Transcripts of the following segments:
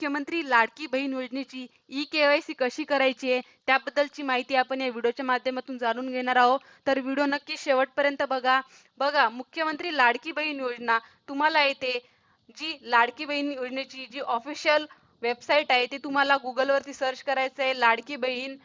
मुख्यमंत्री लाडकी बहीण योजनेची ई-के-वाय-सी कशी करायची आहे, त्याबद्दलची माहिती आपण या व्हिडिओच्या माध्यमातून जाणून घेणार आहोत. तर व्हिडिओ नक्की शेवटपर्यंत बघा. बघा, मुख्यमंत्री लाडकी बहीण योजना तुम्हाला येते. जी लाडकी बहीण योजनेची जी ऑफिशियल वेबसाईट आहे, ती तुम्हाला Googleवरती सर्च करायचं आहे. लाडकी बहीण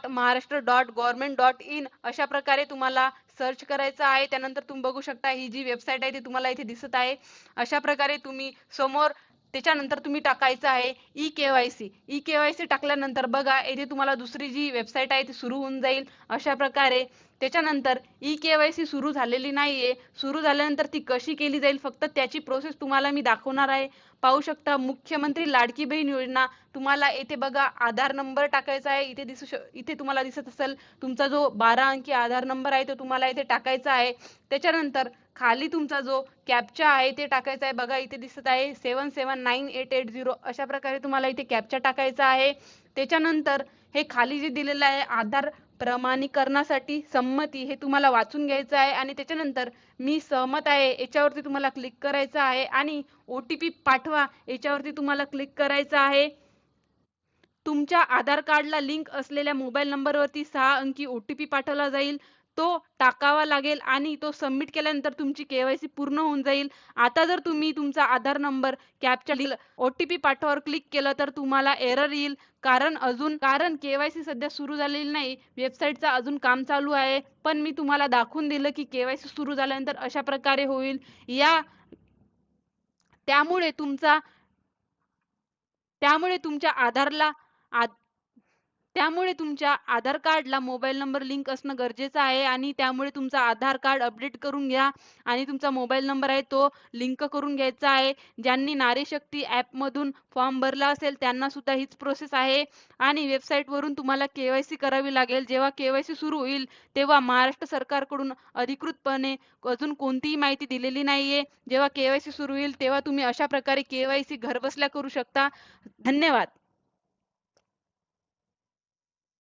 .महाराष्ट्र.gov.in अशा प्रकारे तुम्हाला सर्च करायचं आहे. त्यानंतर तुम्ही बघू शकता ही जी वेबसाईट आहे ती तुम्हाला इथे दिसत आहे. अशा प्रकारे तुम्ही समोर त्याच्यानंतर तुम्ही टाकायचं आहे ई-के-वाय-सी. ई-के-वाय-सी टाकल्यानंतर बघा येथे तुम्हाला दुसरी जी वेबसाईट आहे ती सुरू होऊन जाईल. अशा प्रकारे त्याच्यानंतर ई-के-वाय-सी सुरू झालेली नाहीये. सुरू झाल्यानंतर ती कशी केली जाईल फक्त त्याची प्रोसेस तुम्हाला मी दाखवणार आहे. पाहू शकता मुख्यमंत्री लाडकी बहीण योजना. तुम्हाला येथे बघा आधार नंबर टाकायचा आहे. इथे तुम्हाला दिसत असेल तुमचा जो 12 अंकी आधार नंबर आहे तो तुम्हाला इथे टाकायचा आहे. त्याच्यानंतर खाली तुमचा जो कॅप्चा आहे ते टाकायचा आहे. बघा इथे दिसत आहे 779880 अशा प्रकारे तुम्हाला इथे कॅप्चा टाकायचा आहे. त्याच्यानंतर हे खाली जे दिलेलं आहे आधार प्रमाणीकरणासाठी संमती हे तुम्हाला वाचून घ्यायचं आहे आणि त्याच्यानंतर मी सहमत आहे याच्यावरती तुम्हाला क्लिक करायचं आहे आणि OTP पाठवा याच्यावरती तुम्हाला क्लिक करायचं आहे. तुमच्या आधार कार्डला लिंक असलेल्या मोबाईल नंबरवरती 6 अंकी OTP पाठवला जाईल. तो टाकावा लागेल आणि तो सबमिट केल्यानंतर तुमची के-वाय-सी पूर्ण होऊन जाईल. आता जर तुम्ही तुमचा आधार नंबर कॅप्चा OTP पाठवावर क्लिक केलं तर तुम्हाला एरर येईल. कारण के-वाय-सी सध्या सुरू झालेली नाही. वेबसाईटचं अजून काम चालू आहे. पण मी तुम्हाला दाखवून दिलं की के-वाय-सी सुरू झाल्यानंतर अशा प्रकारे होईल. या त्यामुळे तुमचा त्यामुळे तुमच्या आधारला त्यामुळे तुमच्या आधार कार्डला मोबाईल नंबर लिंक असणं गरजेचं आहे आणि त्यामुळे तुमचा आधार कार्ड अपडेट करून घ्या आणि तुमचा मोबाईल नंबर आहे तो लिंक करून घ्यायचा आहे. ज्यांनी नारी शक्ती ॲपमधून फॉर्म भरला असेल त्यांना सुद्धा हीच प्रोसेस आहे आणि वेबसाईटवरून तुम्हाला के-वाय-सी करावी लागेल. जेव्हा के-वाय-सी सुरू होईल तेव्हा महाराष्ट्र सरकारकडून अधिकृतपणे अजून कोणतीही माहिती दिलेली नाहीये. जेव्हा के-वाय-सी सुरू होईल तेव्हा तुम्ही अशा प्रकारे के-वाय-सी घरबसल्या करू शकता. धन्यवाद.